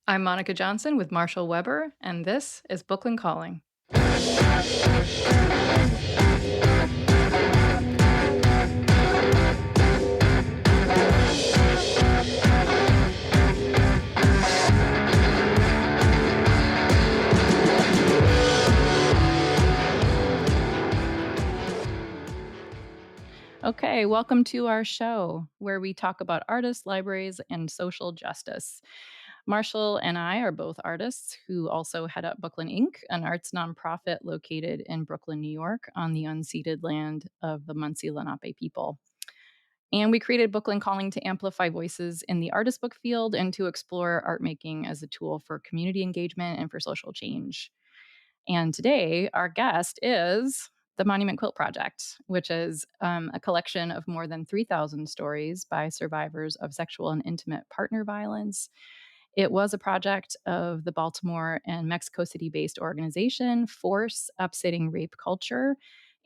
I'm Monica Johnson with Marshall Weber, and this is Brooklyn Calling. Okay, welcome to our show where we talk about artists, libraries, and social justice. Marshall and I are both artists who also head up Brooklyn Inc., an arts nonprofit located in Brooklyn, New York, on the unceded land of the Munsee Lenape people. And we created Brooklyn Calling to amplify voices in the artist book field and to explore art making as a tool for community engagement and for social change. And today, our guest is the Monument Quilt Project, which is a collection of more than 3,000 stories by survivors of sexual and intimate partner violence. It was a project of the Baltimore and Mexico City based organization Force Upsetting Rape Culture,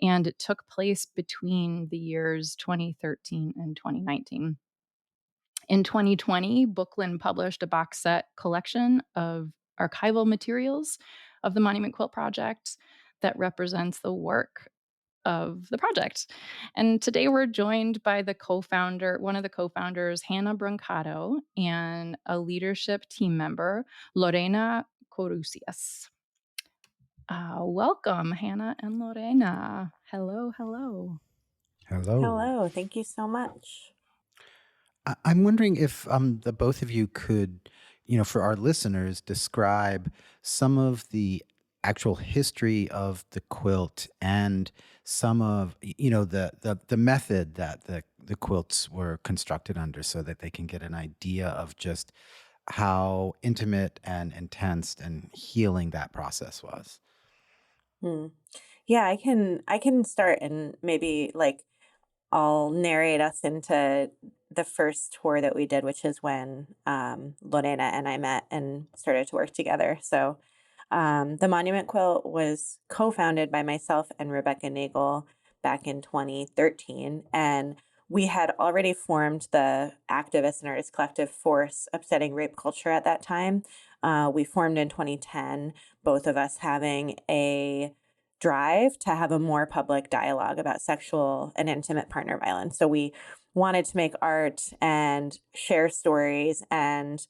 and it took place between the years 2013 and 2019. In 2020, Brooklyn published a box set collection of archival materials of the Monument Quilt Project that represents the work of the project. And today we're joined by one of the co-founders, Hannah Brancato, and a leadership team member, Lorena Kourousias. Welcome, Hannah and Lorena. Hello, hello. Hello. Hello. Thank you so much. I'm wondering if the both of you could, for our listeners, describe some of the actual history of the quilt and some of, the method that the quilts were constructed under so that they can get an idea of just how intimate and intense and healing that process was. Yeah, I can start and maybe I'll narrate us into the first tour that we did, which is when Lorena and I met and started to work together. So the Monument Quilt was co-founded by myself and Rebecca Nagel back in 2013. And we had already formed the activist and artist collective Force Upsetting Rape Culture at that time. We formed in 2010, both of us having a drive to have a more public dialogue about sexual and intimate partner violence. So we wanted to make art and share stories and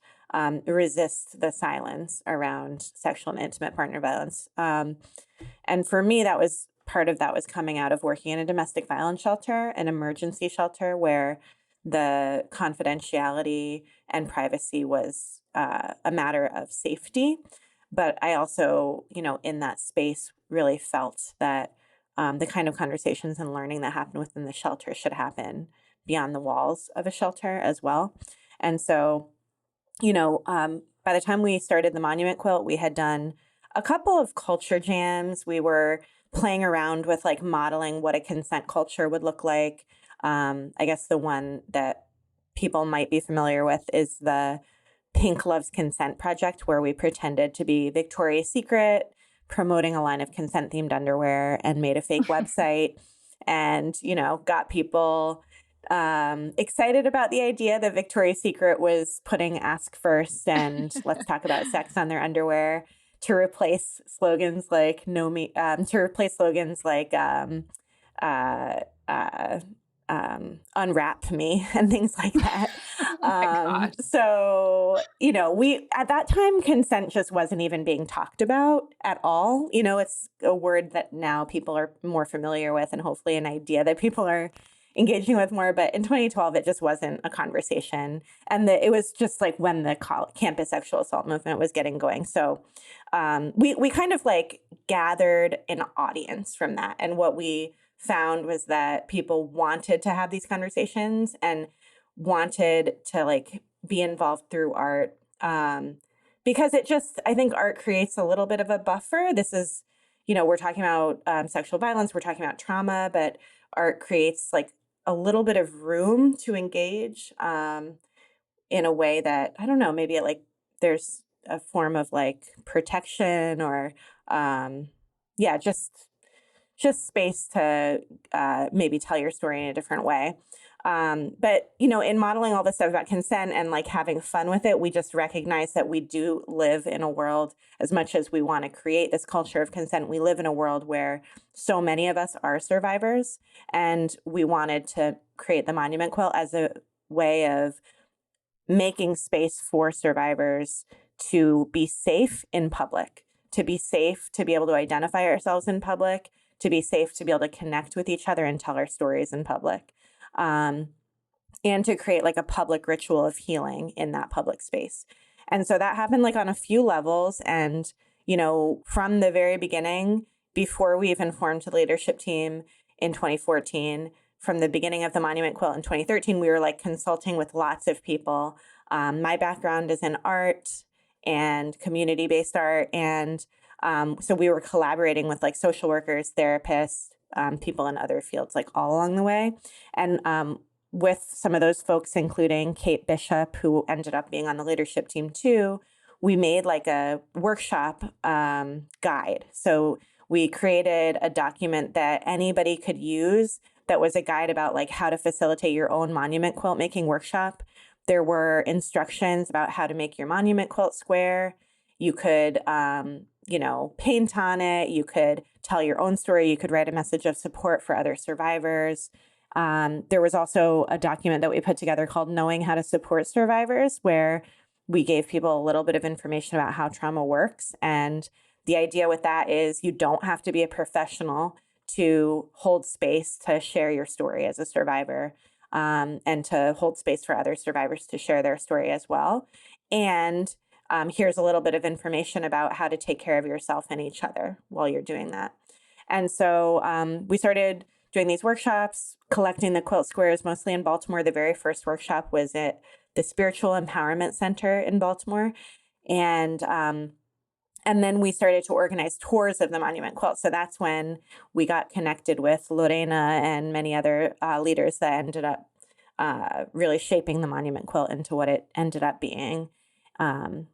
resist the silence around sexual and intimate partner violence. And for me, part of that was coming out of working in a domestic violence shelter, an emergency shelter where the confidentiality and privacy was a matter of safety. But I also, in that space really felt that the kind of conversations and learning that happened within the shelter should happen beyond the walls of a shelter as well. And so, by the time we started the Monument Quilt, we had done a couple of culture jams. We were playing around with modeling what a consent culture would look like. I guess the one that people might be familiar with is the Pink Loves Consent project, where we pretended to be Victoria's Secret, promoting a line of consent-themed underwear, and made a fake website and, got people excited about the idea that Victoria's Secret was putting ask first and let's talk about sex on their underwear to replace slogans like unwrap me and things like that. So, we, at that time, consent just wasn't even being talked about at all. It's a word that now people are more familiar with and hopefully an idea that people are engaging with more. But in 2012, it just wasn't a conversation. And it was just when the campus sexual assault movement was getting going. So we kind of gathered an audience from that. And what we found was that people wanted to have these conversations and wanted to be involved through art because I think art creates a little bit of a buffer. This is, we're talking about sexual violence, we're talking about trauma, but art creates a little bit of room to engage in a way that, I don't know, maybe there's a form of protection or just space to maybe tell your story in a different way. But, you know, in modeling all this stuff about consent and like having fun with it, we just recognize that we do live in a world, as much as we want to create this culture of consent, we live in a world where so many of us are survivors. And we wanted to create the Monument Quilt as a way of making space for survivors to be safe in public, to be safe to be able to identify ourselves in public, to be safe to be able to connect with each other and tell our stories in public. Um, and to create like a public ritual of healing in that public space. And so that happened like on a few levels. And, you know, from the very beginning, before we even formed the leadership team in 2014, from the beginning of the Monument Quilt in 2013, we were like consulting with lots of people. My background is in art and community based art. And so we were collaborating with like social workers, therapists, people in other fields, like all along the way. And with some of those folks, including Kate Bishop, who ended up being on the leadership team too, we made like a workshop guide. So we created a document that anybody could use that was a guide about like how to facilitate your own monument quilt making workshop. There were instructions about how to make your monument quilt square. You could, you know, paint on it. You could tell your own story. You could write a message of support for other survivors. There was also a document that we put together called Knowing How to Support Survivors, where we gave people a little bit of information about how trauma works. And the idea with that is you don't have to be a professional to hold space to share your story as a survivor, and to hold space for other survivors to share their story as well. And here's a little bit of information about how to take care of yourself and each other while you're doing that. And so we started doing these workshops, collecting the quilt squares, mostly in Baltimore. The very first workshop was at the Spiritual Empowerment Center in Baltimore. And then we started to organize tours of the Monument Quilt. So that's when we got connected with Lorena and many other leaders that ended up really shaping the Monument Quilt into what it ended up being.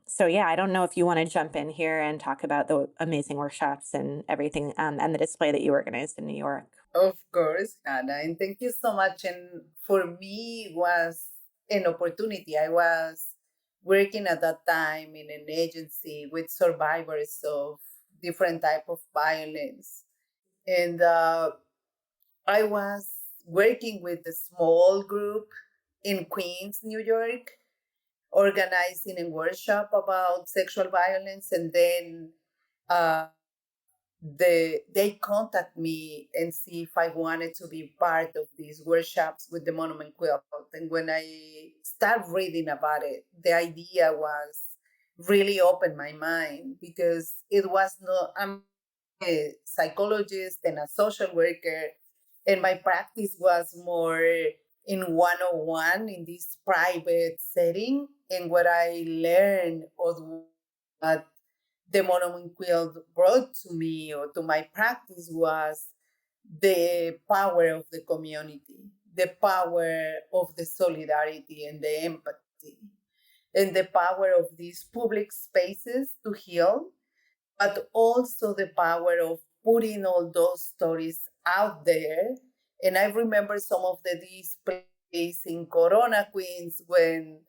So yeah, I don't know if you want to jump in here and talk about the amazing workshops and everything, and the display that you organized in New York. Of course, Hannah, and thank you so much. And for me, it was an opportunity. I was working at that time in an agency with survivors of different type of violence, and I was working with a small group in Queens, New York, organizing a workshop about sexual violence, and then uh, they contact me and see if I wanted to be part of these workshops with the Monument Quilt. And when I start reading about it, the idea was really opened my mind, because it was not, I'm a psychologist and a social worker, and my practice was more in one-on-one in this private setting. And what I learned was what the Monument Quilt brought to me or to my practice was the power of the community, the power of the solidarity and the empathy, and the power of these public spaces to heal, but also the power of putting all those stories out there. And I remember some of the displays in Corona, Queens, when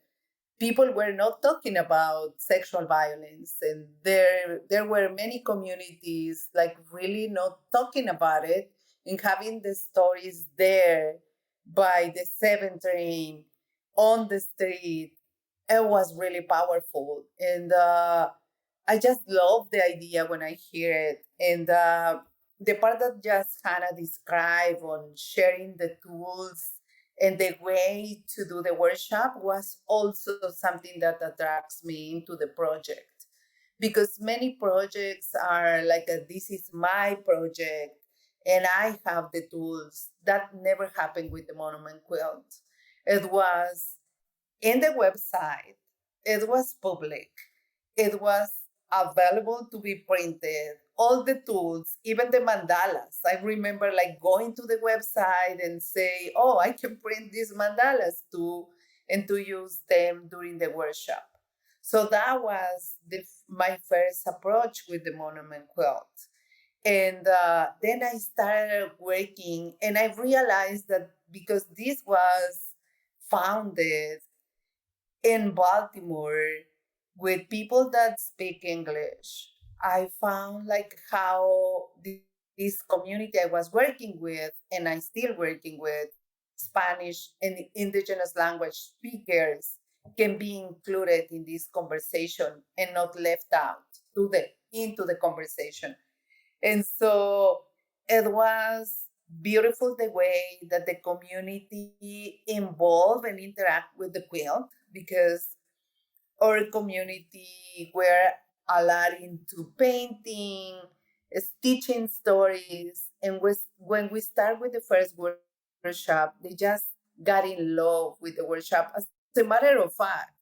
people were not talking about sexual violence, and there were many communities like really not talking about it, and having the stories there by the 7 train on the street, it was really powerful. And I just love the idea when I hear it. And the part that just Hannah described on sharing the tools and the way to do the workshop was also something that attracts me into the project. Because many projects are like, this is my project and I have the tools. That never happened with the Monument Quilt. It was in the website, it was public, it was available to be printed, all the tools, even the mandalas. I remember like going to the website and say, oh, I can print these mandalas too, and to use them during the workshop. So that was my first approach with the Monument Quilt. And then I started working, and I realized that because this was founded in Baltimore with people that speak English, I found like how this community I was working with, and I still working with, Spanish and indigenous language speakers, can be included in this conversation and not left out to the into the conversation. And so it was beautiful the way that the community involved and interact with the quilt, because our community were a lot into painting, stitching stories. And when we start with the first workshop, they just got in love with the workshop. As a matter of fact,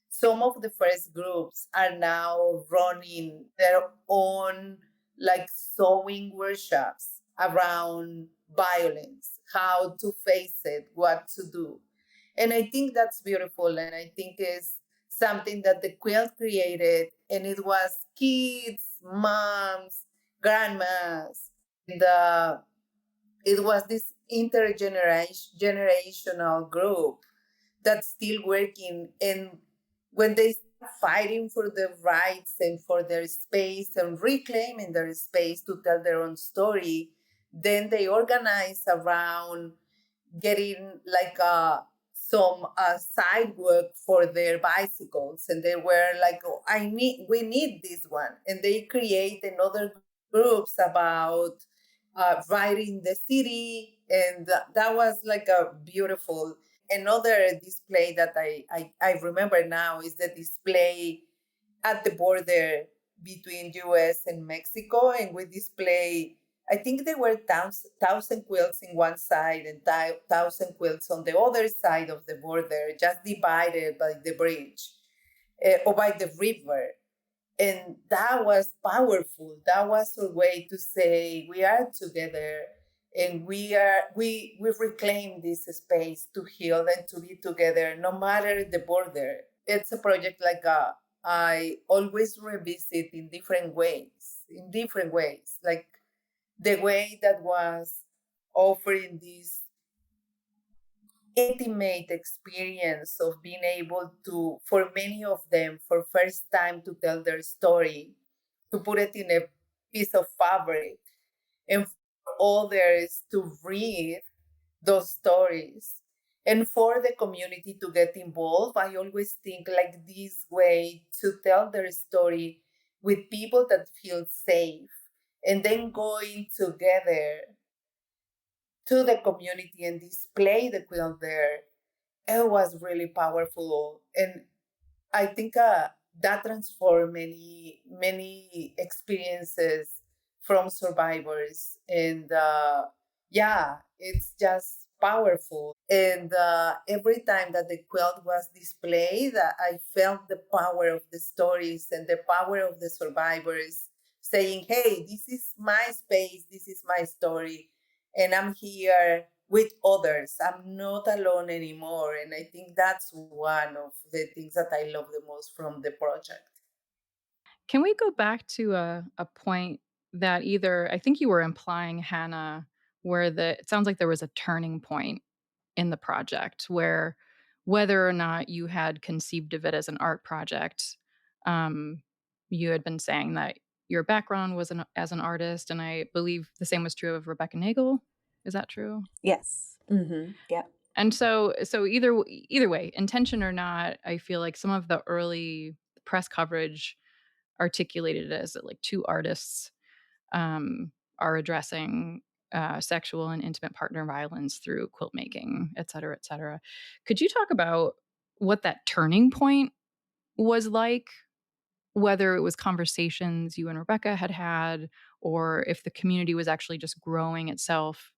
some of the first groups are now running their own like sewing workshops around violence, how to face it, what to do. And I think that's beautiful. And I think is something that the quilt created. And it was kids, moms, grandmas. And it was this intergenerational group that's still working. And when they start fighting for their rights and for their space and reclaiming their space to tell their own story, then they organize around getting like some side work for their bicycles. And they were like, oh, we need this one. And they create another groups about riding the city. And that was like a beautiful. Another display that I remember now is the display at the border between US and Mexico. And we display, I think there were thousand quilts in one side and thousand quilts on the other side of the border, just divided by the bridge or by the river. And that was powerful. That was a way to say we are together, and we reclaim this space to heal and to be together no matter the border. It's a project like I always revisit in different ways, like the way that was offering this intimate experience of being able to, for many of them, for first time to tell their story, to put it in a piece of fabric, and for others to read those stories, and for the community to get involved. I always think like this way to tell their story with people that feel safe, and then going together to the community and display the quilt there. It was really powerful. And I think that transformed many experiences from survivors. And yeah, it's just powerful. And every time that the quilt was displayed, I felt the power of the stories and the power of the survivors saying, hey, this is my space, this is my story, and I'm here with others. I'm not alone anymore. And I think that's one of the things that I love the most from the project. Can we go back to a point that either I think you were implying, Hannah, where it sounds like there was a turning point in the project where whether or not you had conceived of it as an art project, um, you had been saying that your background was as an artist, and I believe the same was true of Rebecca Nagel. Is that true? Yes. Mm-hmm. Yep. And so either way, intention or not, I feel like some of the early press coverage articulated it as that like two artists are addressing sexual and intimate partner violence through quilt making, et cetera, et cetera. Could you talk about what that turning point was like? Whether it was conversations you and Rebecca had had, or if the community was actually just growing itself,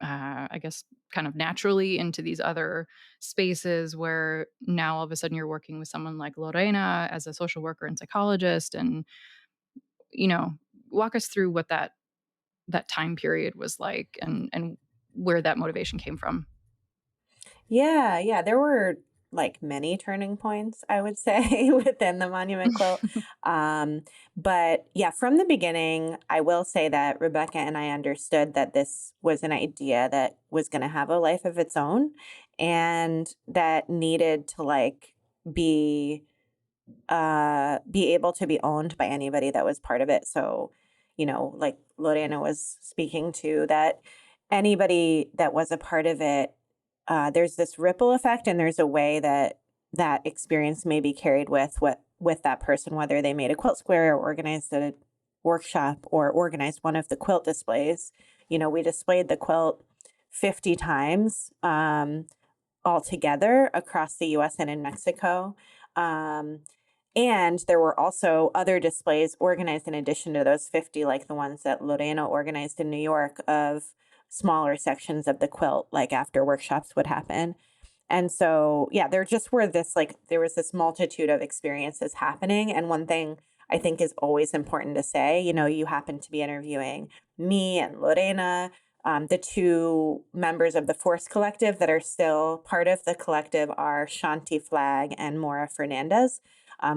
I guess, kind of naturally into these other spaces where now all of a sudden you're working with someone like Lorena as a social worker and psychologist, and you know, walk us through what that time period was like, and where that motivation came from. Yeah, yeah. There were. like many turning points, I would say, within the Monument Quilt. But yeah, from the beginning, I will say that Rebecca and I understood that this was an idea that was going to have a life of its own and that needed to like be be able to be owned by anybody that was part of it. So, you know, like Lorena was speaking to, that anybody that was a part of it, there's this ripple effect, and there's a way that that experience may be carried with that person, whether they made a quilt square or organized a workshop or organized one of the quilt displays. You know, we displayed the quilt 50 times altogether across the US and in Mexico. Um, and there were also other displays organized in addition to those 50, like the ones that Lorena organized in New York, of smaller sections of the quilt, like after workshops would happen. And so, yeah, there just were this, like, there was this multitude of experiences happening. And one thing I think is always important to say, you know, you happen to be interviewing me and Lorena, the two members of the Force Collective that are still part of the collective are Shanti Flag and Mora Fernandez,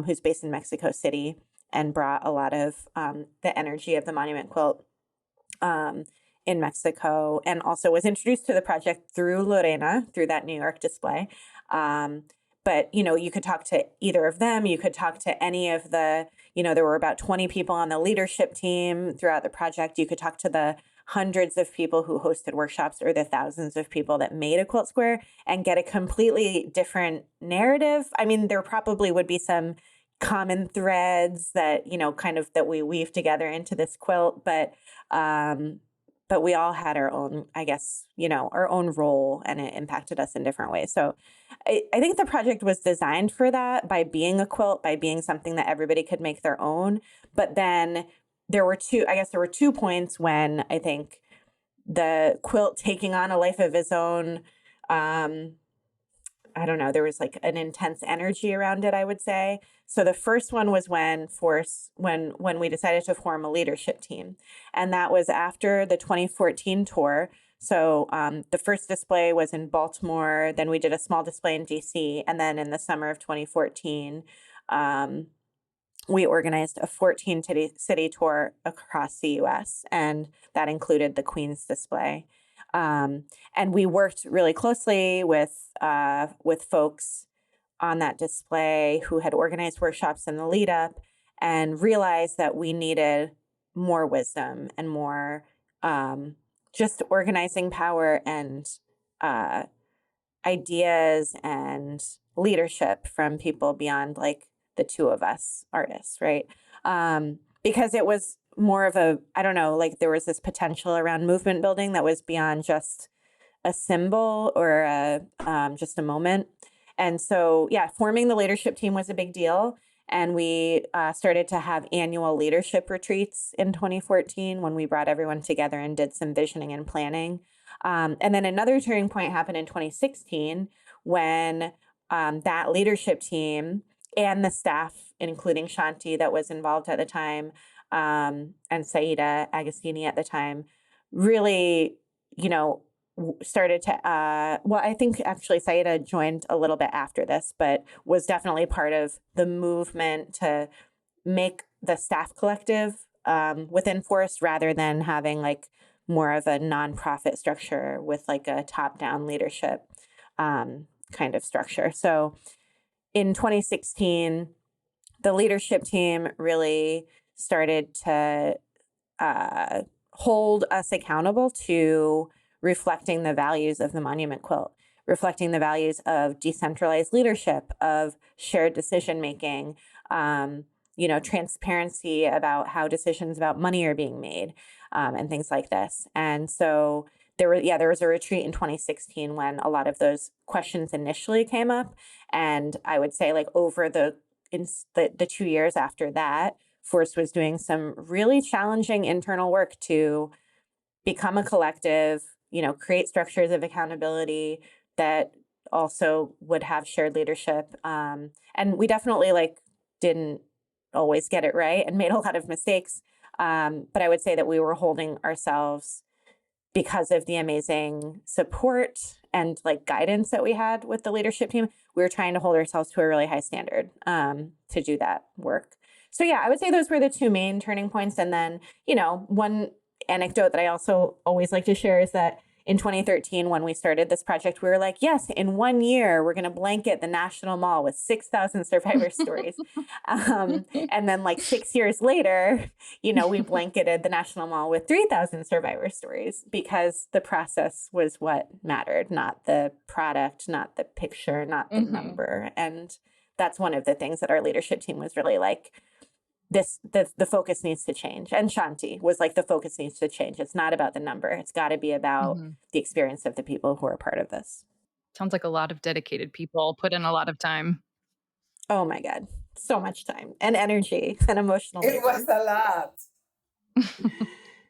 who's based in Mexico City and brought a lot of the energy of the Monument Quilt in Mexico, and also was introduced to the project through Lorena, through that New York display. But, you know, you could talk to either of them. You could talk to any of the, you know, there were about 20 people on the leadership team throughout the project. You could talk to the hundreds of people who hosted workshops or the thousands of people that made a quilt square and get a completely different narrative. I mean, there probably would be some common threads that, you know, kind of that we weave together into this quilt, but we all had our own, I guess, you know, our own role, and it impacted us in different ways. So I think the project was designed for that, by being a quilt, by being something that everybody could make their own. But then there were two points when I think the quilt taking on a life of its own, I don't know, there was like an intense energy around it, I would say. So the first one was when we decided to form a leadership team. And that was after the 2014 tour. So the first display was in Baltimore. Then we did a small display in DC. And then in the summer of 2014, we organized a 14 city tour across the US. And that included the Queen's display. And we worked really closely with folks on that display who had organized workshops in the lead up, and realized that we needed more wisdom and more just organizing power and ideas and leadership from people beyond like the two of us artists, right? Because it was more of a, I don't know, like there was this potential around movement building that was beyond just a symbol or just a moment. And so, yeah, forming the leadership team was a big deal. And we started to have annual leadership retreats in 2014 when we brought everyone together and did some visioning and planning. And then another turning point happened in 2016 when that leadership team and the staff, including Shanti that was involved at the time, and Saida Agostini at the time, really, you know, started to, well, I think actually Saida joined a little bit after this, but was definitely part of the movement to make the staff collective within Forest, rather than having like more of a nonprofit structure with like a top-down leadership kind of structure. So in 2016, the leadership team really started to hold us accountable to reflecting the values of the Monument Quilt, reflecting the values of decentralized leadership, of shared decision making, you know, transparency about how decisions about money are being made, and things like this. And so there was a retreat in 2016 when a lot of those questions initially came up. And I would say like over the 2 years after that, Force was doing some really challenging internal work to become a collective, you know, create structures of accountability that also would have shared leadership. And we definitely like didn't always get it right and made a lot of mistakes. But I would say that we were holding ourselves, because of the amazing support and like guidance that we had with the leadership team, we were trying to hold ourselves to a really high standard to do that work. So yeah, I would say those were the two main turning points. And then, one anecdote that I also always like to share is that in 2013, when we started this project, we were like, yes, in 1 year, we're going to blanket the National Mall with 6,000 survivor stories. And then like 6 years later, we blanketed the National Mall with 3,000 survivor stories because the process was what mattered, not the product, not the picture, not the number. And that's one of the things that our leadership team was really like, the focus needs to change. And Shanti was like, the focus needs to change. It's not about the number. It's got to be about the experience of the people who are part of this. Sounds like a lot of dedicated people put in a lot of time. Oh my God. So much time and energy and emotional It labor. was a lot.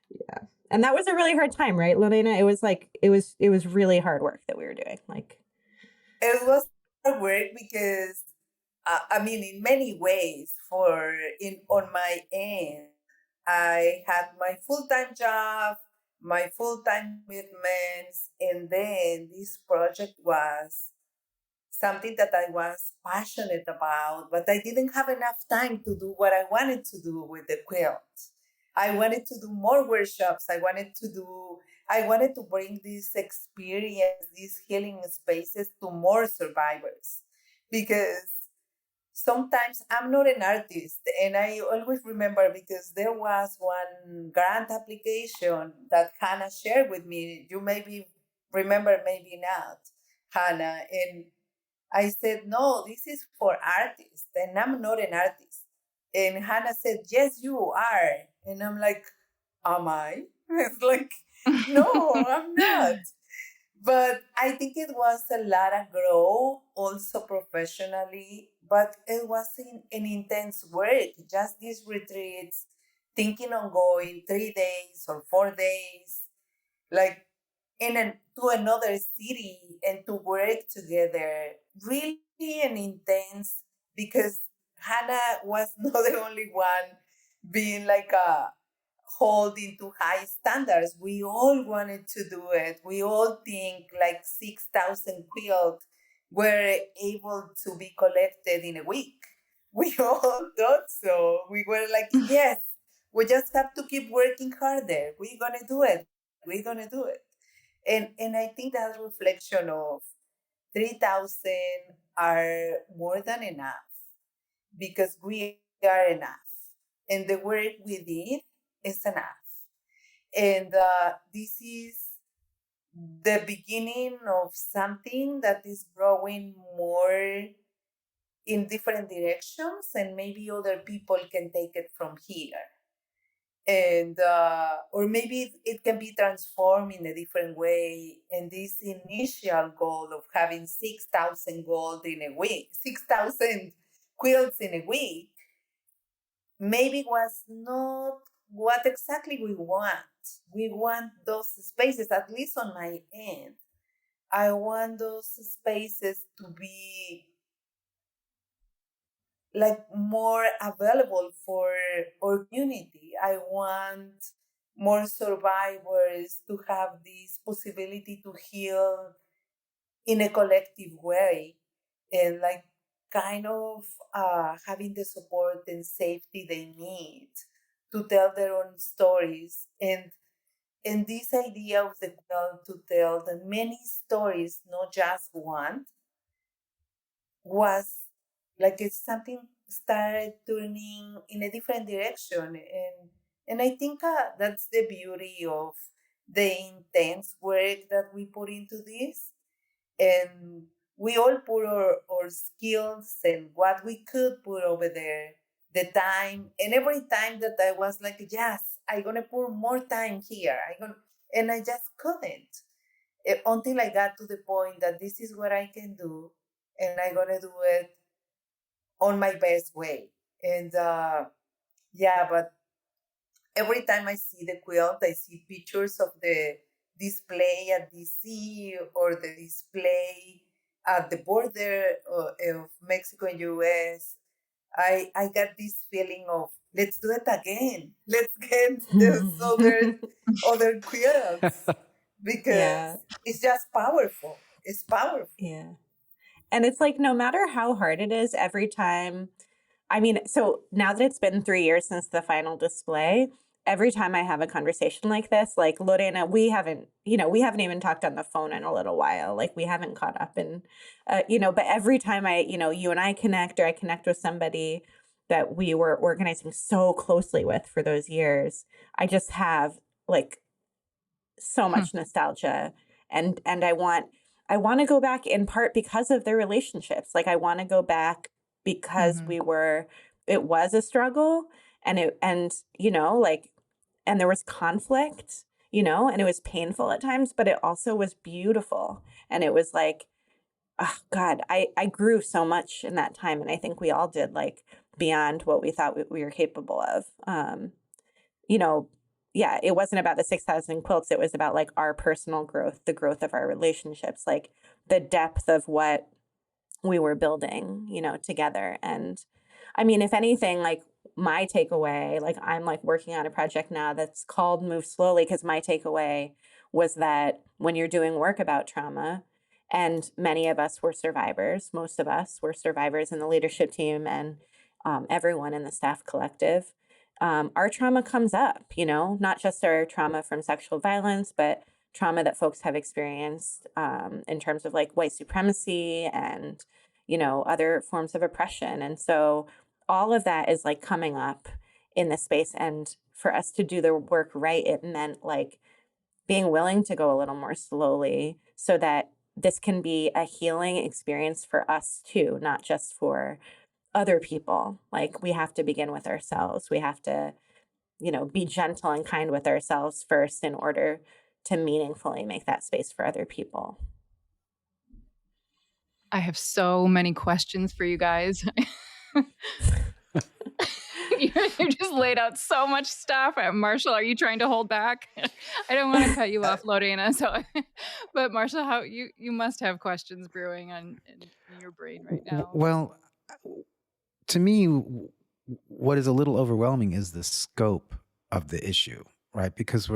Yeah. And that was a really hard time, right, Lorena? It was like, it was really hard work that we were doing. Like, it was hard work because I mean, in many ways, on my end, I had my full-time job, my full-time commitments, and then this project was something that I was passionate about, but I didn't have enough time to do what I wanted to do with the quilt. I wanted to do more workshops. I wanted to bring this experience, these healing spaces to more survivors because sometimes I'm not an artist. And I always remember because there was one grant application that Hannah shared with me. You maybe remember, maybe not, Hannah. And I said, no, this is for artists. And I'm not an artist. And Hannah said, yes, you are. And I'm like, am I? It's like, no, I'm not. But I think it was a lot of growth also professionally, but it was an intense work. Just these retreats, thinking on going 3 days or 4 days, like to another city and to work together. Really an intense because Hannah was not the only one being like a holding to high standards. We all wanted to do it. We all think like 6,000 quilts were able to be collected in a week. We all thought so. We were like, yes, we just have to keep working harder. We're going to do it. We're going to do it. And I think that reflection of 3,000 are more than enough because we are enough. And the work we did is enough. And this is the beginning of something that is growing more in different directions, and maybe other people can take it from here. And or maybe it can be transformed in a different way. And this initial goal of having 6,000 gold in a week, 6,000 quilts in a week, maybe was not what exactly we want. We want those spaces, at least on my end. I want those spaces to be like more available for our community. I want more survivors to have this possibility to heal in a collective way and like kind of having the support and safety they need to tell their own stories and this idea of the girl to tell the many stories, not just one, was like it's something started turning in a different direction and I think that's the beauty of the intense work that we put into this and we all put our skills and what we could put over there, the time, and every time that I was like, yes, I'm gonna put more time here. And I just couldn't until I got to the point that this is what I can do, and I'm gonna do it on my best way. And yeah, but every time I see the quilt, I see pictures of the display at DC or the display at the border of Mexico and US. I got this feeling of let's do it again. Let's get those other quilts because Yeah. it's just powerful. It's powerful. Yeah. And it's like, no matter how hard it is, every time, I mean, so now that it's been 3 years since the final display, every time I have a conversation like this, like Lorena, we haven't even talked on the phone in a little while. Like we haven't caught up and, but every time you and I connect, or I connect with somebody that we were organizing so closely with for those years, I just have like so Hmm. much nostalgia, and I want to go back in part because of their relationships. Like I want to go back because Mhm. it was a struggle, and there was conflict, and it was painful at times, but it also was beautiful. And it was like, oh God, I grew so much in that time. And I think we all did, like beyond what we thought we were capable of. You know, yeah, it wasn't about the 6,000 quilts. It was about like our personal growth, the growth of our relationships, like the depth of what we were building, together. And I mean, if anything, like my takeaway, like I'm like working on a project now that's called Move Slowly, because my takeaway was that when you're doing work about trauma, and many of us were survivors, most of us were survivors in the leadership team, and everyone in the staff collective, our trauma comes up, not just our trauma from sexual violence, but trauma that folks have experienced in terms of like white supremacy and other forms of oppression. And so all of that is like coming up in this space. And for us to do the work right, it meant like being willing to go a little more slowly so that this can be a healing experience for us too, not just for other people. Like we have to begin with ourselves. We have to, be gentle and kind with ourselves first in order to meaningfully make that space for other people. I have so many questions for you guys. You just laid out so much stuff. Marshall, are you trying to hold back? I don't want to cut you off, Lorena. But Marshall, how you must have questions brewing in your brain right now. Well, to me, what is a little overwhelming is the scope of the issue, right? Because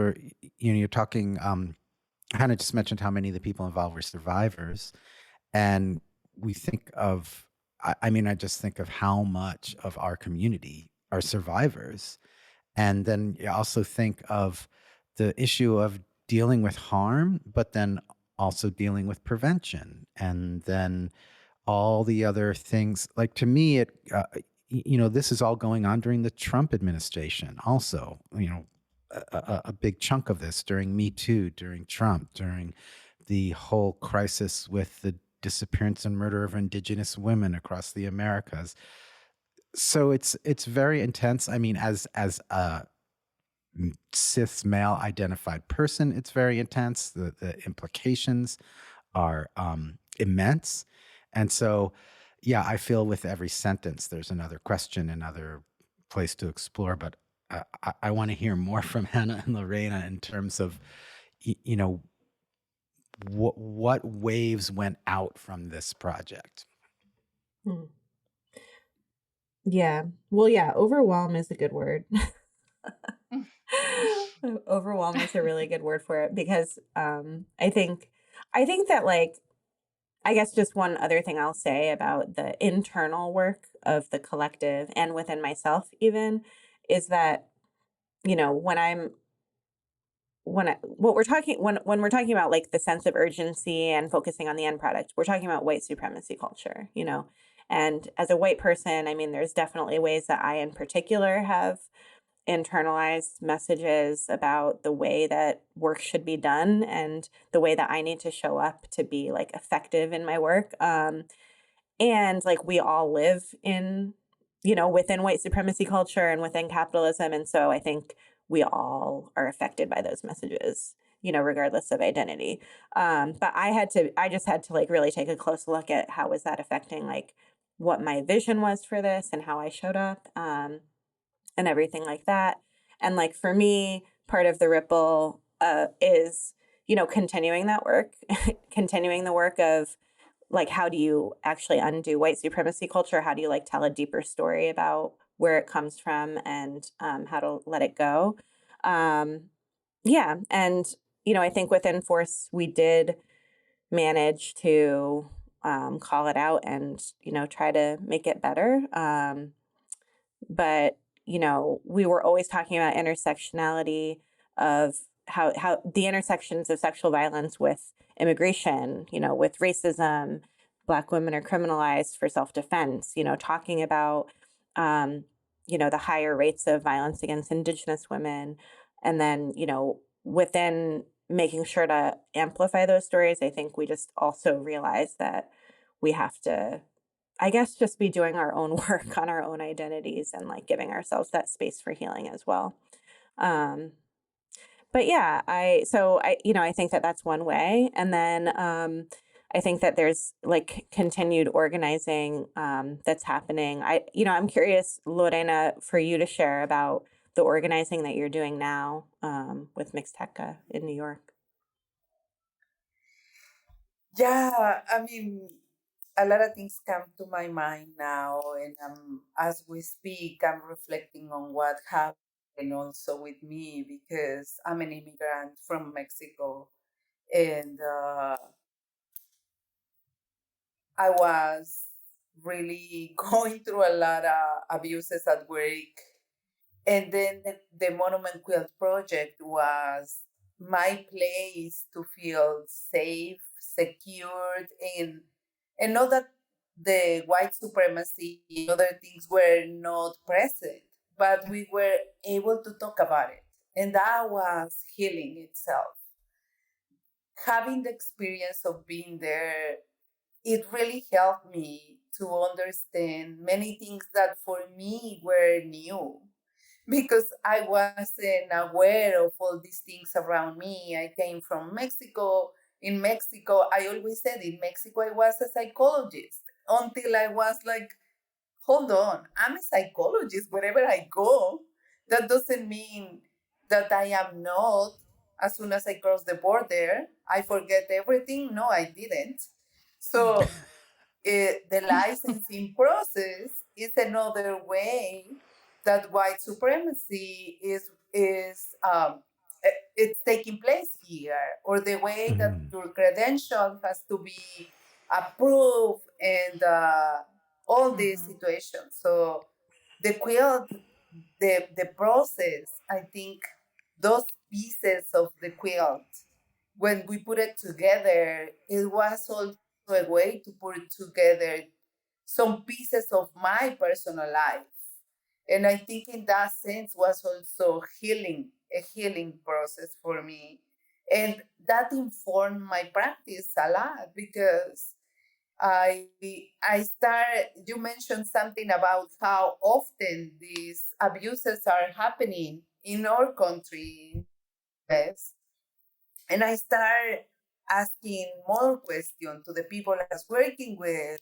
you're talking, Hannah just mentioned how many of the people involved were survivors. And we think of, I just think of how much of our community are survivors. And then you also think of the issue of dealing with harm, but then also dealing with prevention. And then all the other things. Like to me, this is all going on during the Trump administration. Also, a big chunk of this during Me Too, during Trump, during the whole crisis with the disappearance and murder of indigenous women across the Americas. So it's very intense. I mean, as a cis male identified person, it's very intense. The implications are immense. And so, yeah, I feel with every sentence, there's another question, another place to explore. But I want to hear more from Hannah and Lorena in terms of, what waves went out from this project. Hmm. Yeah. Well, yeah, overwhelm is a good word. Overwhelm is a really good word for it, because I think that, like, I guess just one other thing I'll say about the internal work of the collective and within myself even is that, when I'm what we're talking when we're talking about like the sense of urgency and focusing on the end product, we're talking about white supremacy culture, and as a white person, I mean, there's definitely ways that I in particular have internalized messages about the way that work should be done and the way that I need to show up to be like effective in my work. And like we all live in, within white supremacy culture and within capitalism. And so I think we all are affected by those messages, regardless of identity. But I just had to like really take a close look at how was that affecting like what my vision was for this and how I showed up. And everything like that. And like for me, part of the ripple is, continuing that work, continuing the work of like, how do you actually undo white supremacy culture? How do you like tell a deeper story about where it comes from and how to let it go? Yeah. And, I think within Force, we did manage to call it out and, try to make it better. But, we were always talking about intersectionality of how the intersections of sexual violence with immigration, with racism. Black women are criminalized for self-defense, talking about, the higher rates of violence against Indigenous women. And then, within making sure to amplify those stories, I think we just also realize that we have to, I guess, just be doing our own work on our own identities and like giving ourselves that space for healing as well. Um, but yeah, I think that that's one way. And then I think that there's like continued organizing that's happening. I'm curious, Lorena, for you to share about the organizing that you're doing now with Mixteca in New York. Yeah, I mean, a lot of things come to my mind now, and as we speak, I'm reflecting on what happened also with me because I'm an immigrant from Mexico, and I was really going through a lot of abuses at work. And then the Monument Quilt Project was my place to feel safe, secured, and know that the white supremacy and other things were not present, but we were able to talk about it. And that was healing itself. Having the experience of being there, it really helped me to understand many things that for me were new because I wasn't aware of all these things around me. I came from Mexico. In Mexico, I always said in Mexico I was a psychologist until I was like, hold on, I'm a psychologist wherever I go. That doesn't mean that I am not. As soon as I cross the border, I forget everything. No, I didn't. So the licensing process is another way that white supremacy it's taking place here, or the way that Mhm. your credential has to be approved and all these Mhm. situations. So the quilt, the process, I think those pieces of the quilt, when we put it together, it was also a way to put together some pieces of my personal life. And I think in that sense was also healing, a healing process for me. And that informed my practice a lot because I I start you mentioned something about how often these abuses are happening in our country, US. And I start asking more questions to the people I was working with.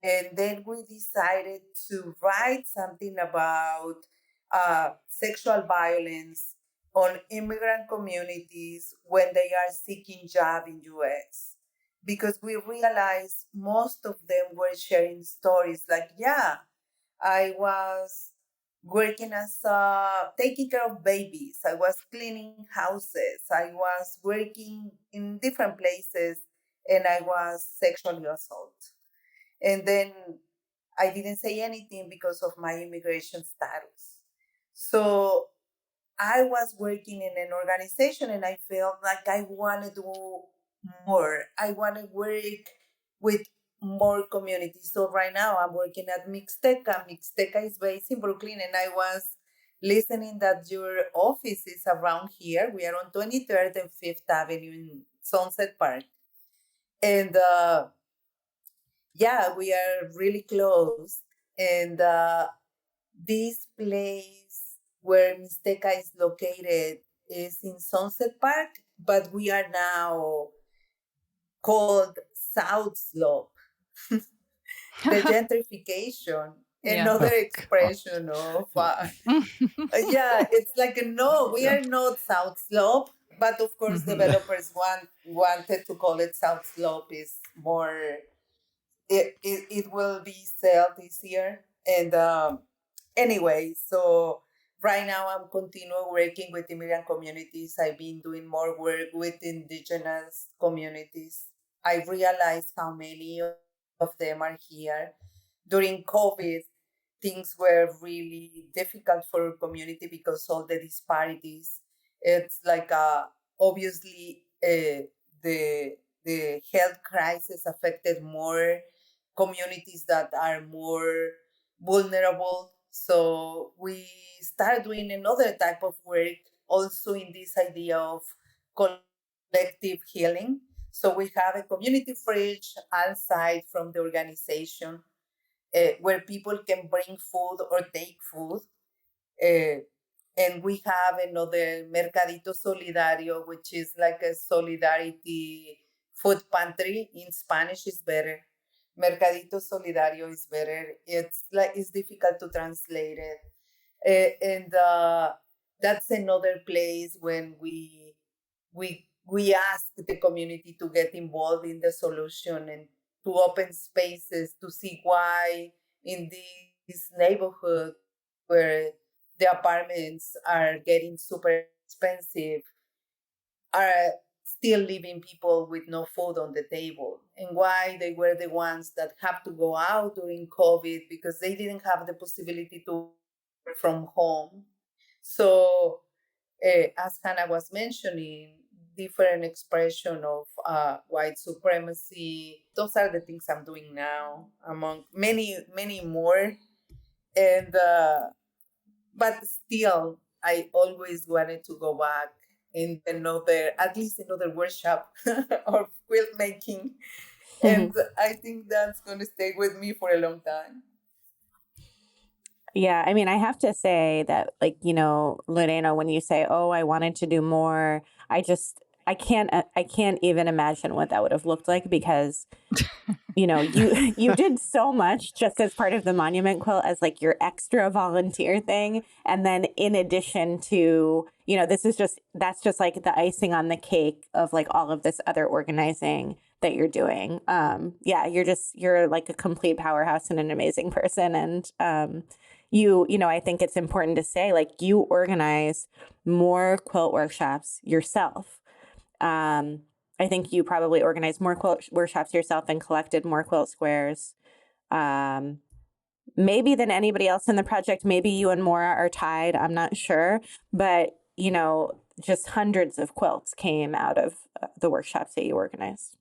And then we decided to write something about sexual violence on immigrant communities when they are seeking job in US. Because we realized most of them were sharing stories like, yeah, I was working as taking care of babies. I was cleaning houses. I was working in different places, and I was sexually assaulted. And then I didn't say anything because of my immigration status. So I was working in an organization and I felt like I want to do more. I want to work with more communities. So right now I'm working at Mixteca. Mixteca is based in Brooklyn, and I was listening that your office is around here. We are on 23rd and 5th Avenue in Sunset Park. And yeah, we are really close. And this place where Mixteca is located is in Sunset Park, but we are now called South Slope. The gentrification, Yeah. another Oh gosh. expression of, yeah, it's like, no, we Yeah. are not South Slope, but of course, Mhm. developers wanted to call it South Slope is more it will be sold this year. And anyway, so right now I'm continuing working with immigrant communities. I've been doing more work with indigenous communities. I realized how many of them are here. During COVID, things were really difficult for our community because all the disparities. It's like obviously the health crisis affected more communities that are more vulnerable. So we start doing another type of work also in this idea of collective healing. So we have a community fridge outside from the organization where people can bring food or take food. Uh, and we have another Mercadito Solidario, which is like a solidarity food pantry. In Spanish is better. Mercadito Solidario is better. It's difficult to translate it. And that's another place when we ask the community to get involved in the solution and to open spaces to see why in this neighborhood where the apartments are getting super expensive are still leaving people with no food on the table, and why they were the ones that have to go out during COVID because they didn't have the possibility to work from home. So as Hannah was mentioning, different expression of white supremacy. Those are the things I'm doing now, among many, many more. And but still, I always wanted to go back in another, at least another workshop of quilt making, and I think that's going to stay with me for a long time. Yeah, I mean, I have to say that, like, Lorena, when you say, "Oh, I wanted to do more," I can't even imagine what that would have looked like, because you did so much just as part of the Monument Quilt as like your extra volunteer thing, and then in addition to, that's just like the icing on the cake of like all of this other organizing that you're doing. Yeah, you're like a complete powerhouse and an amazing person. And I think it's important to say, like, you organize more quilt workshops yourself. I think you probably organized more quilt workshops yourself and collected more quilt squares, um, maybe than anybody else in the project. Maybe you and Maura are tied. I'm not sure. But, just hundreds of quilts came out of the workshops that you organized.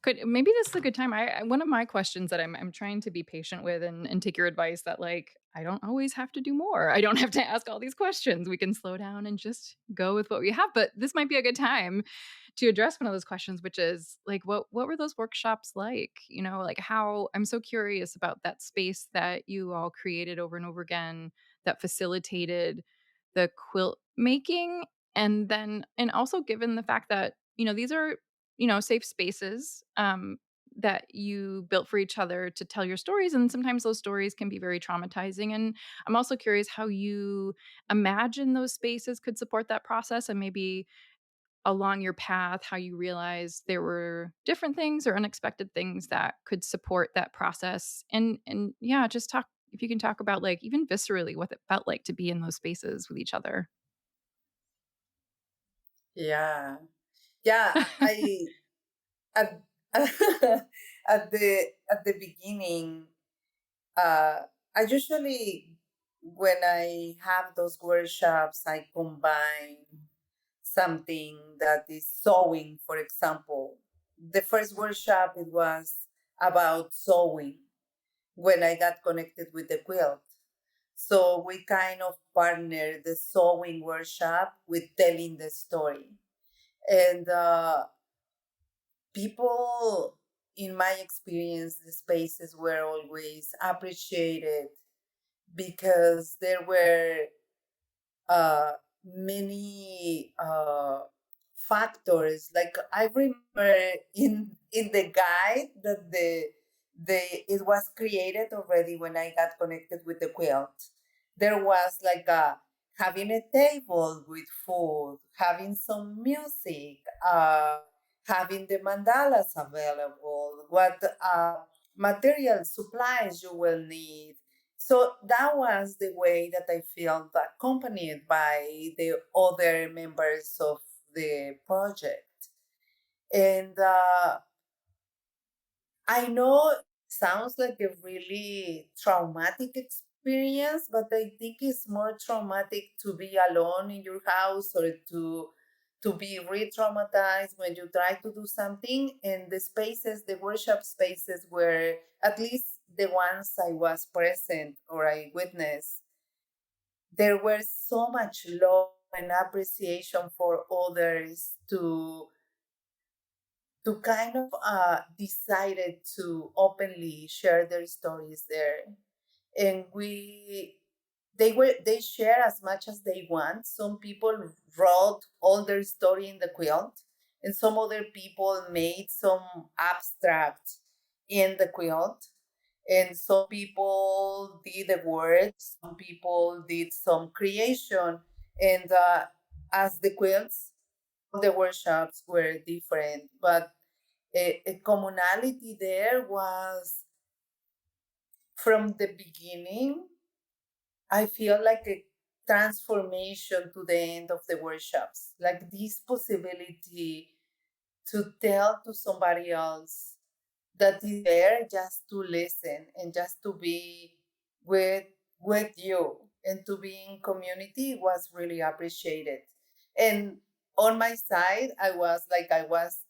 Could maybe this is a good time. One of my questions that I'm trying to be patient with and take your advice that, like, I don't always have to do more. I don't have to ask all these questions. We can slow down and just go with what we have. But this might be a good time to address one of those questions, which is like, what were those workshops like? Like, how I'm so curious about that space that you all created over and over again that facilitated the quilt making. And also, given the fact that, these are, safe spaces, that you built for each other to tell your stories. And sometimes those stories can be very traumatizing. And I'm also curious how you imagine those spaces could support that process, and maybe along your path, how you realized there were different things or unexpected things that could support that process. And yeah, just talk, if you can talk about, like, even viscerally what it felt like to be in those spaces with each other. Yeah, yeah. I at at the beginning, I usually, when I have those workshops, I combine something that is sewing. For example, the first workshop, it was about sewing when I got connected with the quilt. So we kind of partnered the sewing workshop with telling the story. And people, in my experience, the spaces were always appreciated because there were many factors. Like, I remember in the guide that the it was created already when I got connected with the quilt. There was like having a table with food, having some music, having the mandalas available, what material supplies you will need. So that was the way that I felt accompanied by the other members of the project. And I know it sounds like a really traumatic experience, but I think it's more traumatic to be alone in your house or to be re-traumatized when you try to do something. And the spaces, the workshop spaces where at least the ones I was present or I witnessed, there were so much love and appreciation for others to kind of decided to openly share their stories there. And they share as much as they want. Some people wrote all their story in the quilt, and some other people made some abstract in the quilt, and some people did the words, some people did some creation. And as the quilts, the workshops were different, but a commonality there was from the beginning. I feel like a transformation to the end of the workshops, like this possibility to tell to somebody else that is there just to listen and just to be with with you and to be in community was really appreciated. And on my side, I was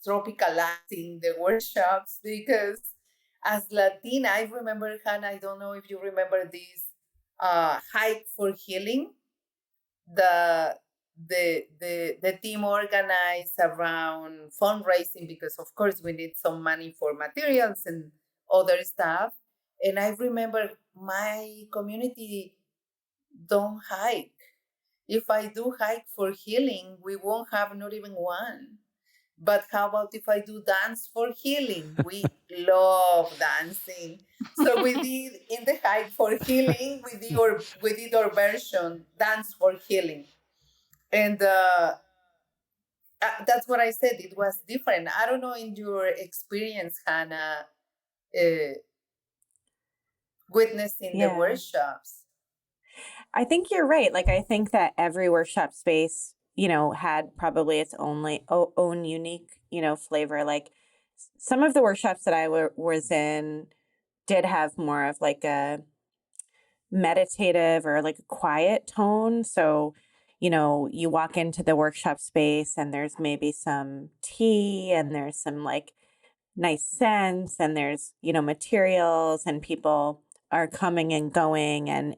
tropicalizing the workshops because as Latina, I remember, Hannah, I don't know if you remember this hike for healing, the the team organized around fundraising because of course we need some money for materials and other stuff. And I remember my community don't hike. If I do hike for healing, we won't have not even one. But how about if I do dance for healing? We love dancing. So we did in the hike for healing, we did our version dance for healing. And that's what I said. It was different. I don't know in your experience, Hannah, uh, witnessing the Yeah. workshops. I think you're right. Like, I think that every workshop space, had probably its own unique, flavor. Like, some of the workshops that I was in did have more of like a meditative or like a quiet tone. So, you walk into the workshop space and there's maybe some tea and there's some like nice scents and there's, materials and people are coming and going and,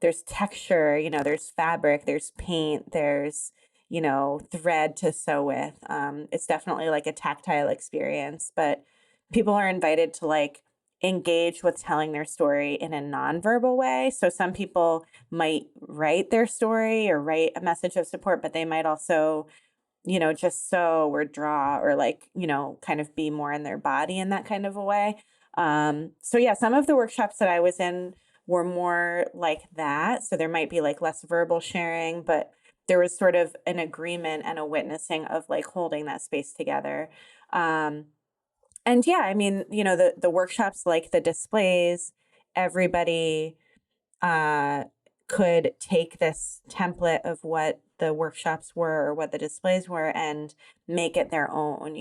there's texture, there's fabric, there's paint, there's, thread to sew with. It's definitely like a tactile experience, but people are invited to like engage with telling their story in a nonverbal way. So some people might write their story or write a message of support, but they might also, just sew or draw or like, kind of be more in their body in that kind of a way. So yeah, some of the workshops that I was in were more like that. So there might be like less verbal sharing, but there was sort of an agreement and a witnessing of like holding that space together. Um, and yeah, I mean, the workshops, like the displays, everybody uh, could take this template of what the workshops were or what the displays were and make it their own,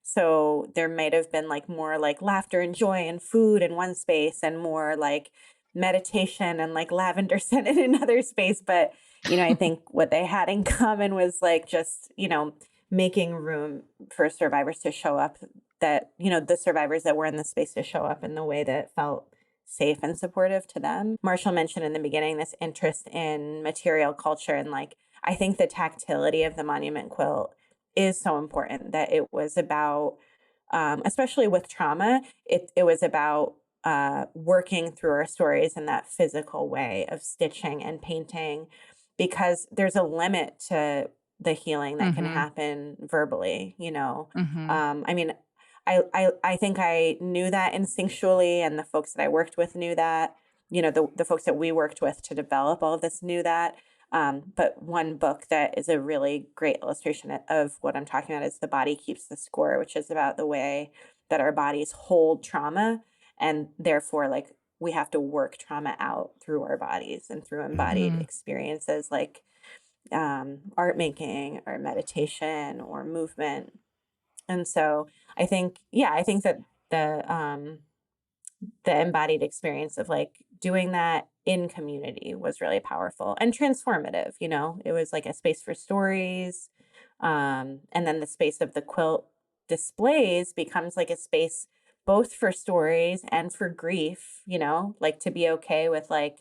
So there might have been like more like laughter and joy and food in one space and more like meditation and like lavender scent in another space. But, I think what they had in common was like just, making room for survivors to show up that, the survivors that were in the space to show up in the way that felt safe and supportive to them. Marshall mentioned in the beginning this interest in material culture. And like, I think the tactility of the monument quilt is so important that it was about, especially with trauma, it was about working through our stories in that physical way of stitching and painting, because there's a limit to the healing that can Mm-hmm. happen verbally, Mm-hmm. I mean, I think I knew that instinctually, and the folks that I worked with knew that. The folks that we worked with to develop all of this knew that. But one book that is a really great illustration of what I'm talking about is The Body Keeps the Score, which is about the way that our bodies hold trauma, and therefore, like, we have to work trauma out through our bodies and through embodied Mm-hmm. experiences like art making or meditation or movement. And so I think that the embodied experience of like doing that in community was really powerful and transformative. You know, it was like a space for stories. And then the space of the quilt displays becomes like a space both for stories and for grief, you know, like to be okay with like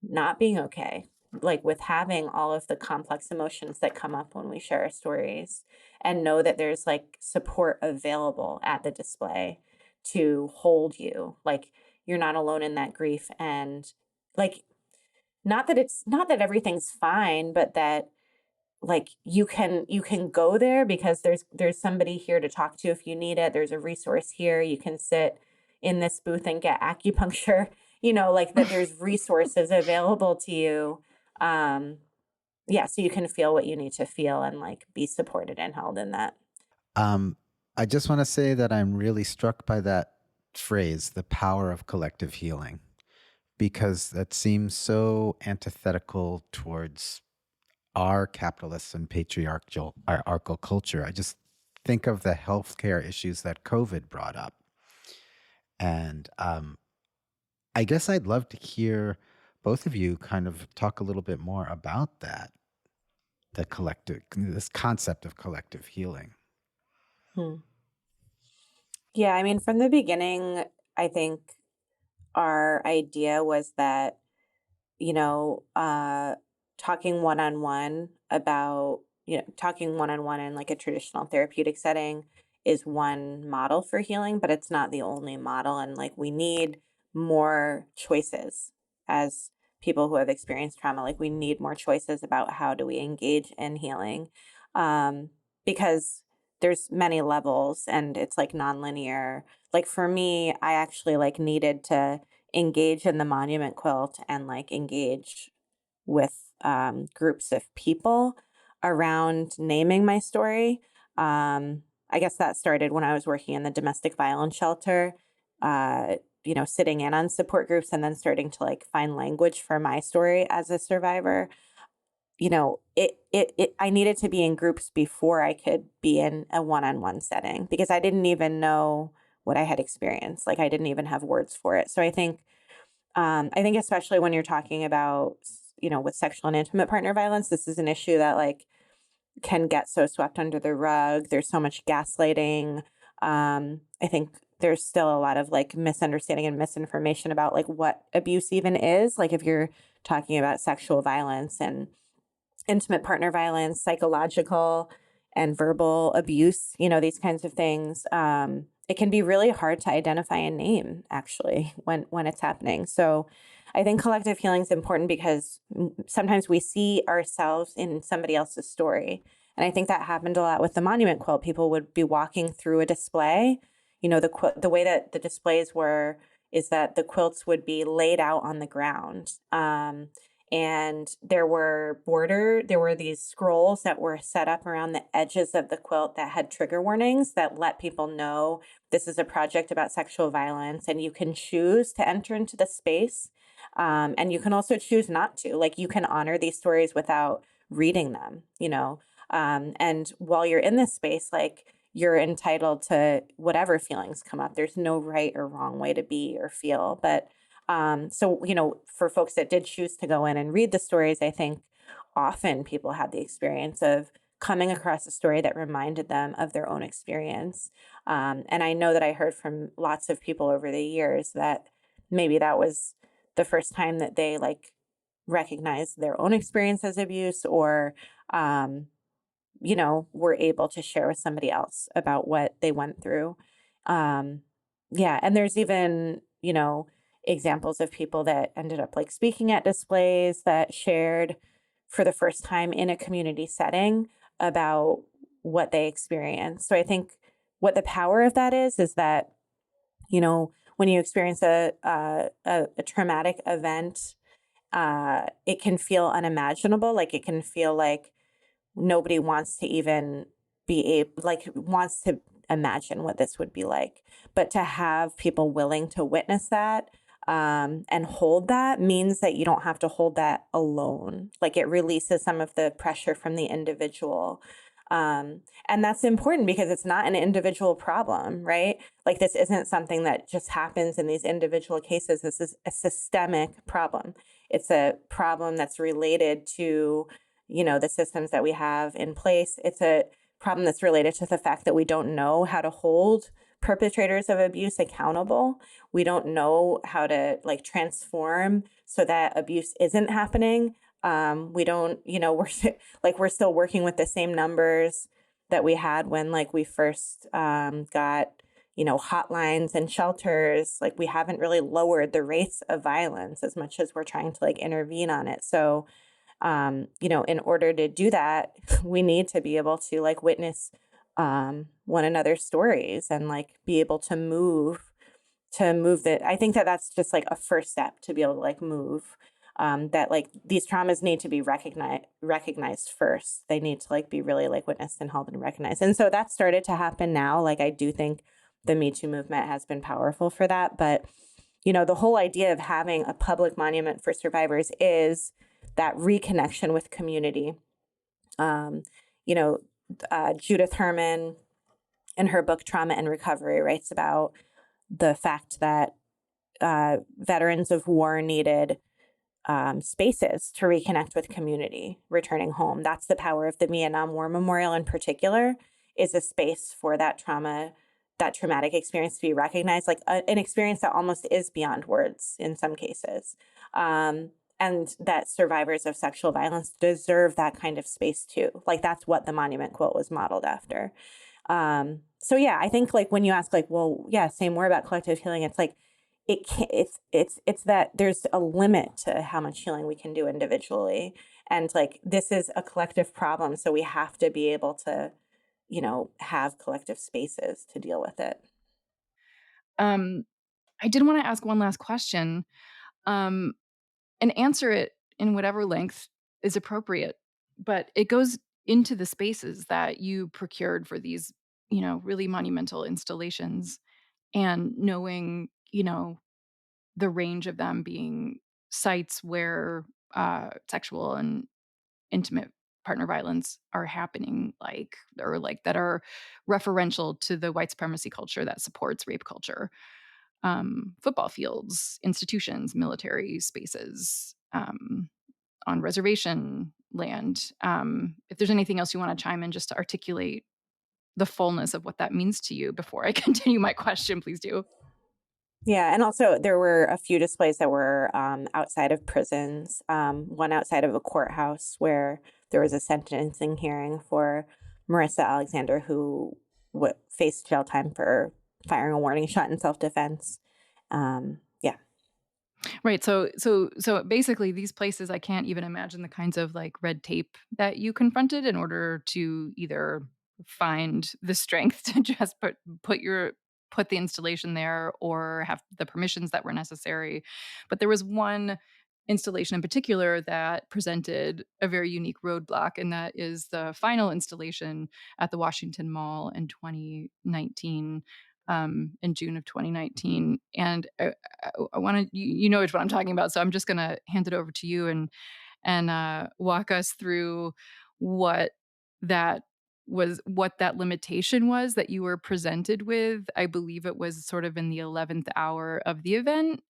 not being okay, like with having all of the complex emotions that come up when we share our stories, and know that there's like support available at the display to hold you. Like you're not alone in that grief. And like, not that everything's fine, but that like you can go there because there's somebody here to talk to if you need it. There's a resource here. You can sit in this booth and get acupuncture, you know, like that there's resources available to you. Yeah, so you can feel what you need to feel and like be supported and held in that. Um, I just want to say that I'm really struck by that phrase, the power of collective healing, because that seems so antithetical towards our capitalist and patriarchal culture. I just think of the healthcare issues that COVID brought up. And I guess I'd love to hear both of you kind of talk a little bit more about that, this concept of collective healing. Hmm. Yeah, I mean, from the beginning, I think our idea was that, you know, talking one on one about, you know, talking one on one in like a traditional therapeutic setting is one model for healing, but it's not the only model. And like we need more choices as people who have experienced trauma. Like we need more choices about how do we engage in healing, um, because there's many levels and it's like nonlinear. Like for me, I actually like needed to engage in the monument quilt and like engage with groups of people around naming my story. I guess that started when I was working in the domestic violence shelter, you know, sitting in on support groups and then starting to like find language for my story as a survivor. You know, I needed to be in groups before I could be in a one-on-one setting because I didn't even know what I had experienced. Like I didn't even have words for it. So I think especially when you're talking about, you know, with sexual and intimate partner violence, this is an issue that like can get so swept under the rug. There's so much gaslighting. I think there's still a lot of like misunderstanding and misinformation about like what abuse even is. Like if you're talking about sexual violence and intimate partner violence, psychological and verbal abuse, you know, these kinds of things. It can be really hard to identify and name actually when it's happening. So I think collective healing is important because sometimes we see ourselves in somebody else's story. And I think that happened a lot with the monument quilt. People would be walking through a display. You know, the way that the displays were is that the quilts would be laid out on the ground. And there were these scrolls that were set up around the edges of the quilt that had trigger warnings that let people know this is a project about sexual violence and you can choose to enter into the space. And you can also choose not to. Like you can honor these stories without reading them, you know. And while you're in this space, like you're entitled to whatever feelings come up. There's no right or wrong way to be or feel. But so, you know, for folks that did choose to go in and read the stories, I think often people had the experience of coming across a story that reminded them of their own experience. And I know that I heard from lots of people over the years that maybe that was the first time that they like recognized their own experience as abuse or, you know, were able to share with somebody else about what they went through. Um, yeah. And there's even, you know, examples of people that ended up like speaking at displays that shared for the first time in a community setting about what they experienced. So I think what the power of that is that, you know, when you experience a traumatic event, it can feel unimaginable. Like it can feel like nobody wants to even be able, like, wants to imagine what this would be like. But to have people willing to witness that and hold that means that you don't have to hold that alone. Like it releases some of the pressure from the individual. And that's important because it's not an individual problem, right? Like this isn't something that just happens in these individual cases. This is a systemic problem. It's a problem that's related to, the systems that we have in place. It's a problem that's related to the fact that we don't know how to hold perpetrators of abuse accountable. We don't know how to like transform so that abuse isn't happening. We don't, we're still working with the same numbers that we had when like we first got, hotlines and shelters. Like we haven't really lowered the rates of violence as much as we're trying to like intervene on it. So, in order to do that, we need to be able to like witness one another's stories and like be able to move that. I think that that's just like a first step to be able to like move that like these traumas need to be recognized first. They need to like be really like witnessed and held and recognized. And so that started to happen now. Like I do think the Me Too movement has been powerful for that. But, the whole idea of having a public monument for survivors is that reconnection with community. Um, you know, Judith Herman in her book Trauma and Recovery writes about the fact that veterans of war needed spaces to reconnect with community returning home. That's the power of the Vietnam War Memorial in particular, is a space for that traumatic experience to be recognized, like an experience that almost is beyond words in some cases. And that survivors of sexual violence deserve that kind of space too. Like that's what the Monument Quilt was modeled after. So yeah, I think like when you ask like, well, yeah, say more about collective healing, it's like, it can't, it's that there's a limit to how much healing we can do individually. And like, this is a collective problem. So we have to be able to, have collective spaces to deal with it. I did want to ask one last question, and answer it in whatever length is appropriate. But it goes into the spaces that you procured for these, really monumental installations, and knowing, the range of them being sites where sexual and intimate partner violence are happening, or like that are referential to the white supremacy culture that supports rape culture. Football fields, institutions, military spaces, on reservation land. If there's anything else you want to chime in just to articulate the fullness of what that means to you before I continue my question, please do. Yeah, and also there were a few displays that were outside of prisons. One outside of a courthouse where there was a sentencing hearing for Marissa Alexander, who faced jail time for firing a warning shot in self-defense. Yeah. Right. So basically these places, I can't even imagine the kinds of like red tape that you confronted in order to either find the strength to just put the installation there, or have the permissions that were necessary. But there was one installation in particular that presented a very unique roadblock, and that is the final installation at the Washington Mall in 2019, in June of 2019. And I want to, you know which one I'm talking about. So I'm just going to hand it over to you and walk us through what that what that limitation was that you were presented with. I believe it was sort of in the 11th hour of the event,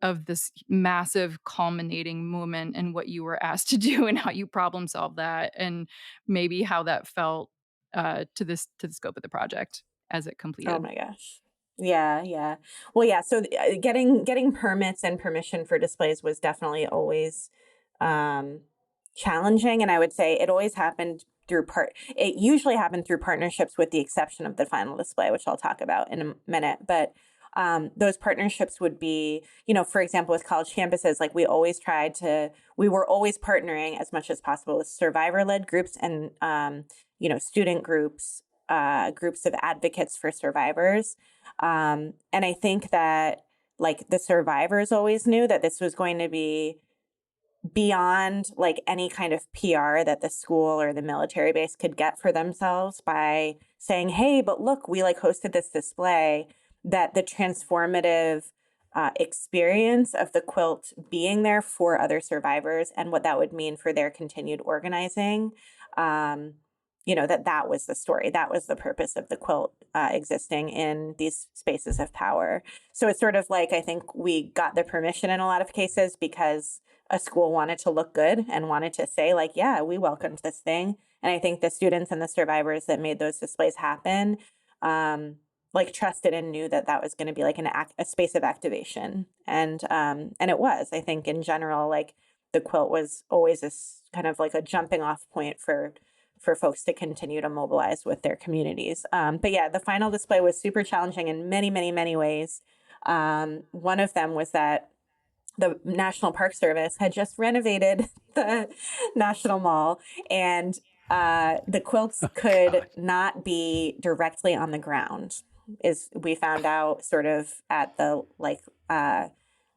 of this massive culminating moment, and what you were asked to do and how you problem solved that, and maybe how that felt to the scope of the project as it Oh completed. my gosh. Yeah, yeah. Well, yeah. So getting permits and permission for displays was definitely always um, challenging, and I would say it always happened through part. It usually happened through partnerships, with the exception of the final display, which I'll talk about in a minute. But those partnerships would be, for example, with college campuses, like we were always partnering as much as possible with survivor-led groups and student groups, groups of advocates for survivors. And I think that like the survivors always knew that this was going to be beyond like any kind of PR that the school or the military base could get for themselves by saying, hey, but look, we like hosted this display. That the transformative experience of the quilt being there for other survivors and what that would mean for their continued organizing that was the story. That was the purpose of the quilt existing in these spaces of power. So it's sort of like, I think we got the permission in a lot of cases because a school wanted to look good and wanted to say like, yeah, we welcomed this thing. And I think the students and the survivors that made those displays happen, like trusted and knew that that was going to be like a space of activation. And it was, I think in general, like the quilt was always this kind of like a jumping off point for folks to continue to mobilize with their communities. But yeah, the final display was super challenging in many, many, many ways. One of them was that the National Park Service had just renovated the National Mall, and the quilts could God. not be directly on the ground, is we found out sort of at the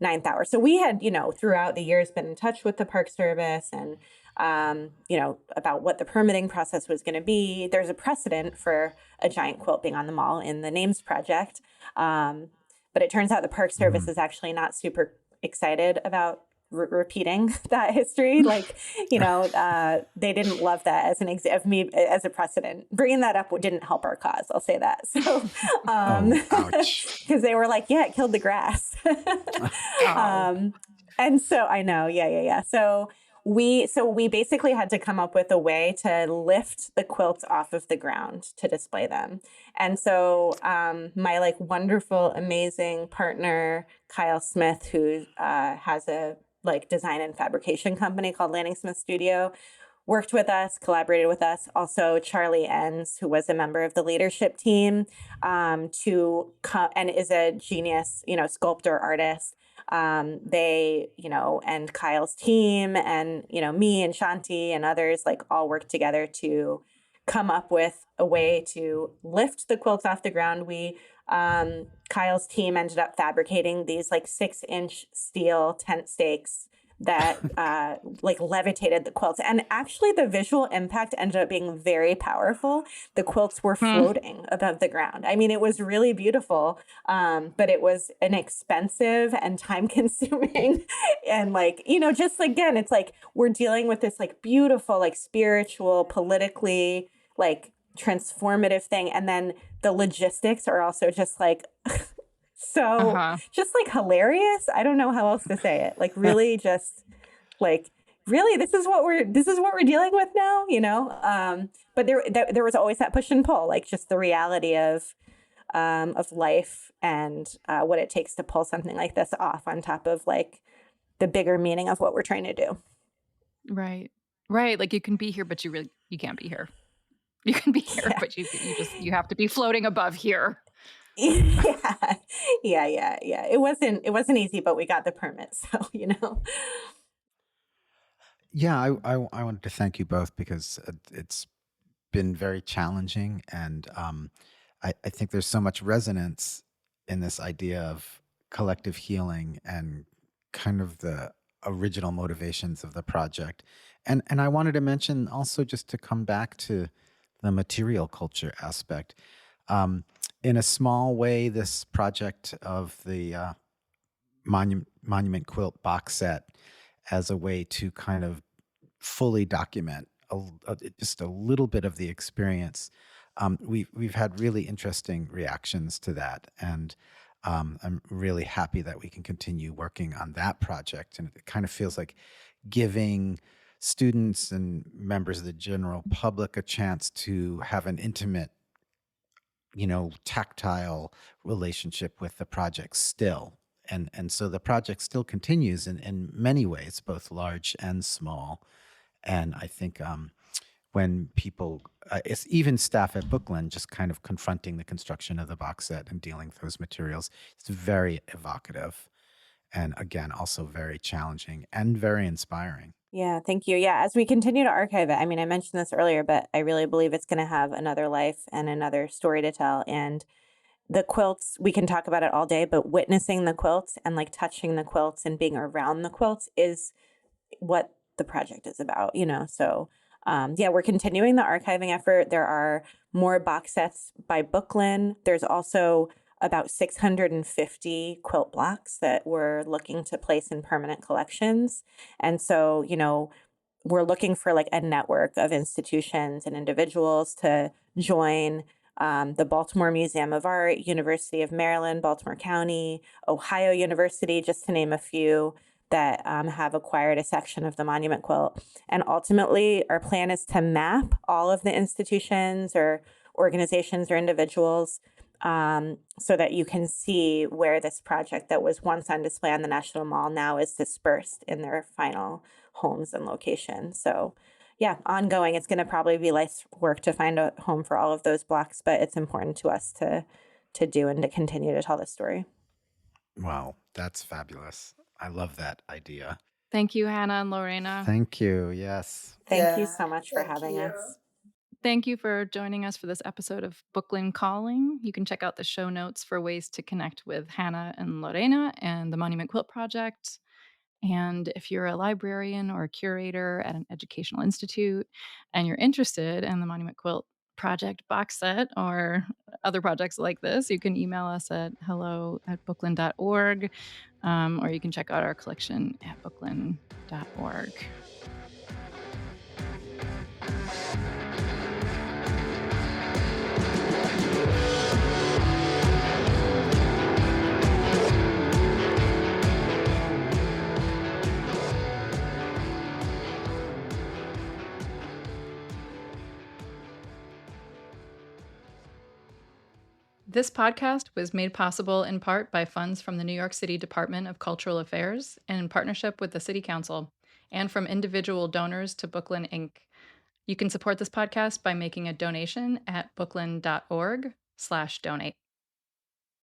ninth hour. So we had, throughout the years been in touch with the Park Service and about what the permitting process was going to be. There's a precedent for a giant quilt being on the mall in the Names Project. But it turns out the Park Service Mhm. is actually not super excited about repeating that history. Like, they didn't love that as of me as a precedent. Bringing that up didn't help our cause. I'll say that. So, Oh, ouch. because they were like, yeah, it killed the grass. Oh. And so I know, yeah. So we basically had to come up with a way to lift the quilts off of the ground to display them. And so my like wonderful, amazing partner, Kyle Smith, who has a like design and fabrication company called Landing Smith Studio, worked with us, collaborated with us. Also, Charlie Enns, who was a member of the leadership team, to come and is a genius, sculptor artist. They, and Kyle's team and, me and Shanti and others like all worked together to come up with a way to lift the quilts off the ground. Kyle's team ended up fabricating these like 6-inch steel tent stakes that like levitated the quilts. And actually the visual impact ended up being very powerful. The quilts were Hmm. floating above the ground. I mean, it was really beautiful, but it was an expensive and time consuming and like, just again, it's like we're dealing with this like beautiful, like spiritual, politically like transformative thing. And then the logistics are also just like so Uh-huh. just like hilarious. I don't know how else to say it. Like really just like really this is what we're dealing with now, but there was always that push and pull, like just the reality of life and what it takes to pull something like this off on top of like the bigger meaning of what we're trying to do. Right. Right, like, you can be here, but you can't be here. You can be here, Yeah. but you have to be floating above here. Yeah. Yeah. It wasn't easy, but we got the permit. So, Yeah, I wanted to thank you both because it's been very challenging, and I think there's so much resonance in this idea of collective healing and kind of the original motivations of the project. And I wanted to mention also, just to come back to the material culture aspect. Um, in a small way, this project of the Monument Quilt box set as a way to kind of fully document just a little bit of the experience. We've had really interesting reactions to that, and I'm really happy that we can continue working on that project. And it kind of feels like giving students and members of the general public a chance to have an intimate, tactile relationship with the project still. And so the project still continues in many ways, both large and small. And I think when people, it's even staff at Bookland, just kind of confronting the construction of the box set and dealing with those materials, it's very evocative. And again, also very challenging and very inspiring. Yeah, thank you. Yeah, as we continue to archive it, I mean, I mentioned this earlier, but I really believe it's going to have another life and another story to tell. And the quilts, we can talk about it all day, but witnessing the quilts and like touching the quilts and being around the quilts is what the project is about, So, yeah, we're continuing the archiving effort. There are more box sets by Bookland. There's also about 650 quilt blocks that we're looking to place in permanent collections. And so, we're looking for like a network of institutions and individuals to join the Baltimore Museum of Art, University of Maryland, Baltimore County, Ohio University, just to name a few that have acquired a section of the Monument Quilt. And ultimately, our plan is to map all of the institutions or organizations or individuals so that you can see where this project that was once on display on the National Mall now is dispersed in their final homes and locations. So yeah, ongoing. It's going to probably be less work to find a home for all of those blocks, but it's important to us to do and to continue to tell the story. Wow, that's fabulous. I love that idea. Thank you, Hannah and Lorena. Thank you. Yes. Thank you Yeah, so much for thank having you. us. Thank you for joining us for this episode of Bookland Calling. You can check out the show notes for ways to connect with Hannah and Lorena and the Monument Quilt Project. And if you're a librarian or a curator at an educational institute and you're interested in the Monument Quilt Project box set or other projects like this, you can email us at hello@bookland.org, or you can check out our collection at bookland.org. This podcast was made possible in part by funds from the New York City Department of Cultural Affairs and in partnership with the City Council, and from individual donors to Bookland Inc. You can support this podcast by making a donation at bookland.org/donate.